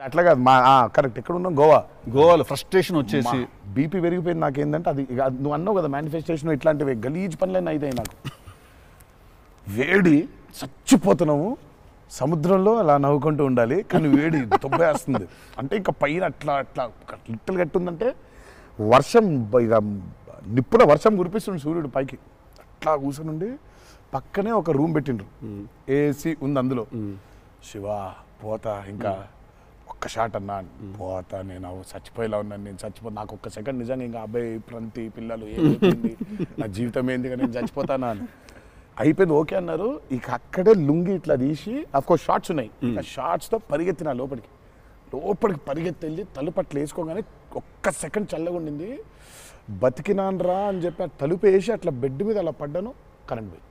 అట్లా కాదు మా కరెక్ట్ ఎక్కడ ఉన్నాం గోవాలో ఫ్రస్ట్రేషన్ వచ్చేసి బీపీ పెరిగిపోయింది. నాకేందంటే అది ఇక నువ్వు అన్నావు కదా మేనిఫెస్టేషన్ ఇట్లాంటివి గలీజ్ పనులన్నీ అయితాయి నాకు. వేడి చచ్చిపోతున్నాము, సముద్రంలో అలా నవ్వుకుంటూ ఉండాలి కానీ వేడి తొబ్బేస్తుంది. అంటే ఇంకా పైన అట్లా అట్లా లిట్టలు కట్టుందంటే వర్షం ఇక నిప్పున వర్షం కురిపిస్తుంది సూర్యుడు పైకి. అట్లా కూర్చొని పక్కనే ఒక రూమ్ పెట్టిండ్రు, ఏసీ ఉంది అందులో. శివా పోతా ఇంకా ఒక్క షాట్ అన్నా పోతా, నేను చచ్చిపోయేలా ఉన్నాను, నేను నాకు ఒక్క సెకండ్ నిజంగా ఇంకా అబ్బాయి ప్రంతి పిల్లలు ఏమైపోయింది నా జీవితం ఏంది కానీ నేను చచ్చిపోతానా అని అయిపోయింది. ఓకే అన్నారు. ఇక అక్కడే లుంగి ఇట్లా తీసి అఫ్కోర్స్ షార్ట్స్ ఉన్నాయి, ఇక షార్ట్స్తో పరిగెత్తిన లోపలికి పరిగెత్తి వెళ్ళి తలుపు అట్లా వేసుకోగానే ఒక్క సెకండ్ చల్లగా ఉండింది. బతికినాన్రా అని చెప్పి ఆ తలుపు వేసి అట్లా బెడ్ మీద అలా పడ్డాను, కరెంట్ పోయింది.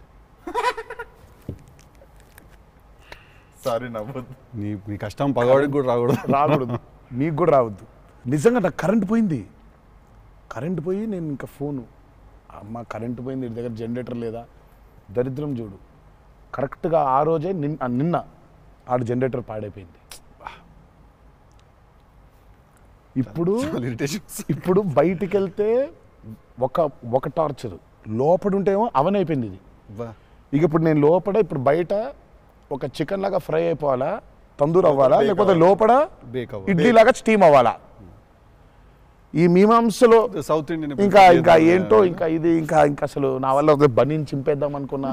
సారీ నవ్వద్దు, నీ కష్టం పగవాడికి కూడా రాకూడదు మీకు కూడా రావద్దు. నిజంగా నాకు కరెంట్ పోయింది. కరెంట్ పోయి నేను ఇంకా ఫోను, అమ్మ కరెంట్ పోయింది, ఇంటి దగ్గర జనరేటర్ లేదా, దరిద్రం చూడు. కరెక్ట్గా ఆ రోజే నిన్న ఆడు జనరేటర్ పాడైపోయింది. ఇప్పుడు బయటికి వెళ్తే ఒక టార్చర్, లోపల ఉంటేమో అవన్ అయిపోయింది ఇది. ఇక ఇప్పుడు నేను లోపల ఇప్పుడు బయట ఒక చికెన్ లాగా ఫ్రై అయిపోవాలా, తందూరు అవ్వాలా, లేకపోతే లోపల ఇడ్లీ లాగా స్టీమ్ అవ్వాలా. ఈ మీమాంసలో సౌత్ ఇండియన్ ఇంకా ఇంకా ఏంటో ఇంకా ఇది ఇంకా ఇంకా అసలు నా వల్ల ఒక బనీని చింపేద్దాం అనుకున్నా.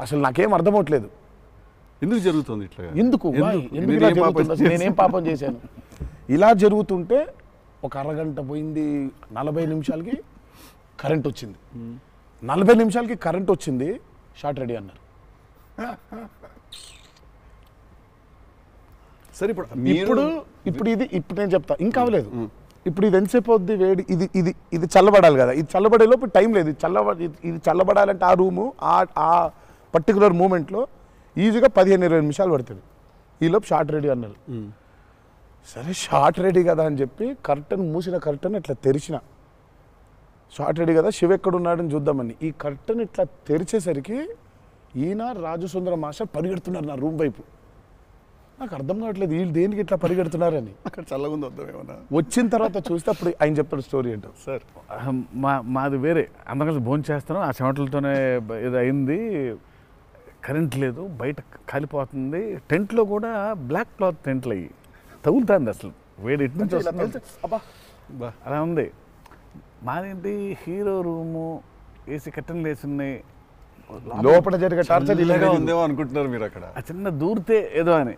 అసలు నాకేం అర్థమవట్లేదు ఎందుకు జరుగుతుంది ఇట్లా, ఎందుకు ఇలా జరుగుతుంది, అసలు నేనేం పాపం చేశాను. ఇలా జరుగుతుంటే ఒక అరగంట పోయింది, 40 నిమిషాలకి కరెంట్ వచ్చింది. 40 నిమిషాలకి కరెంట్ వచ్చింది, షార్ట్ రెడీ అన్నారు. సరే ఇప్పుడు నేను చెప్తా ఇంకా అవ్వలేదు. ఇప్పుడు ఇది ఎంతసేపు అవుద్ది వేడి, ఇది చల్లబడాలి కదా, ఇది చల్లబడేలోపు టైం లేదు. ఇది చల్లబడాలంటే ఆ రూము ఆ పర్టికులర్ మూమెంట్లో ఈజీగా 15-20 నిమిషాలు పడుతుంది. ఈలోపు షార్ట్ రెడీ అన్నారు. సరే షార్ట్ రెడీ కదా అని చెప్పి మూసిన కర్టన్ ఇట్లా తెరిచిన, షార్ట్ రెడీ కదా శివ ఎక్కడున్నాడని చూద్దామని. ఈ కర్టన్ ఇట్లా తెరిచేసరికి ఈయన రాజు సుందరం మాస్టర్ పరిగెడుతున్నారు నా రూమ్ వైపు. నాకు అర్థం కావట్లేదు వీళ్ళు దేనికి ఇట్లా పరిగెడుతున్నారని. అక్కడ చల్లగా ఉంది వద్దామేమన్నా. వచ్చిన తర్వాత చూస్తే అప్పుడు ఆయన చెప్తాడు స్టోరీ ఏంటో. సార్ మాది వేరే, అందరం కలిసి భోజనం చేస్తాను, ఆ చెమటలతోనే ఇది అయింది, కరెంట్ లేదు, బయట కాలిపోతుంది, టెంట్లో కూడా బ్లాక్ క్లాత్ టెంట్లు అయ్యి తగులుతుంది, అసలు వేడి ఇటు నుంచి వస్తుంది, అలా ఉంది. మాదేంటి హీరో రూము, ఏసీ కట్టెన్లు వేసి ఉన్నాయి, లోపల జరిగే టార్చర్ ఇలాగా ఉందేమో అనుకుంటున్నారు మీరు అక్కడ. ఆ చిన్న దూరితే ఏదో అని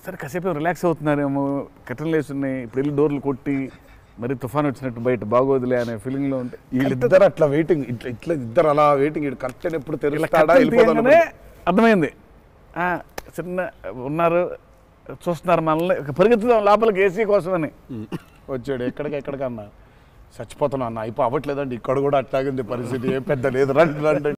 సరే కాసేపు రిలాక్స్ అవుతున్నారేమో, కట్టెన్లు వేసి ఉన్నాయి, ఇప్పుడు వెళ్ళి డోర్లు కొట్టి మరి తుఫాన్ వచ్చినట్టు బయట బాగోదులే అనే ఫీలింగ్లో ఉంటే వీళ్ళిద్దరు అట్లా వెయిటింగ్, ఇట్లా ఇద్దరు అలా వెయిటింగ్, కర్టెన్ ఎప్పుడు తెరుస్తాడా అర్థమైంది. చిన్న ఉన్నారు చూస్తున్నారు మనల్ని, పరిగెత్తుదాం లోపలికి ఏసీ కోసం అని వచ్చాడు. ఎక్కడికన్నా చచ్చిపోతున్నా అన్న, అయిపో అవ్వట్లేదండి, ఇక్కడ కూడా అట్లాగింది పరిస్థితి, ఏం పెద్ద లేదు, రండి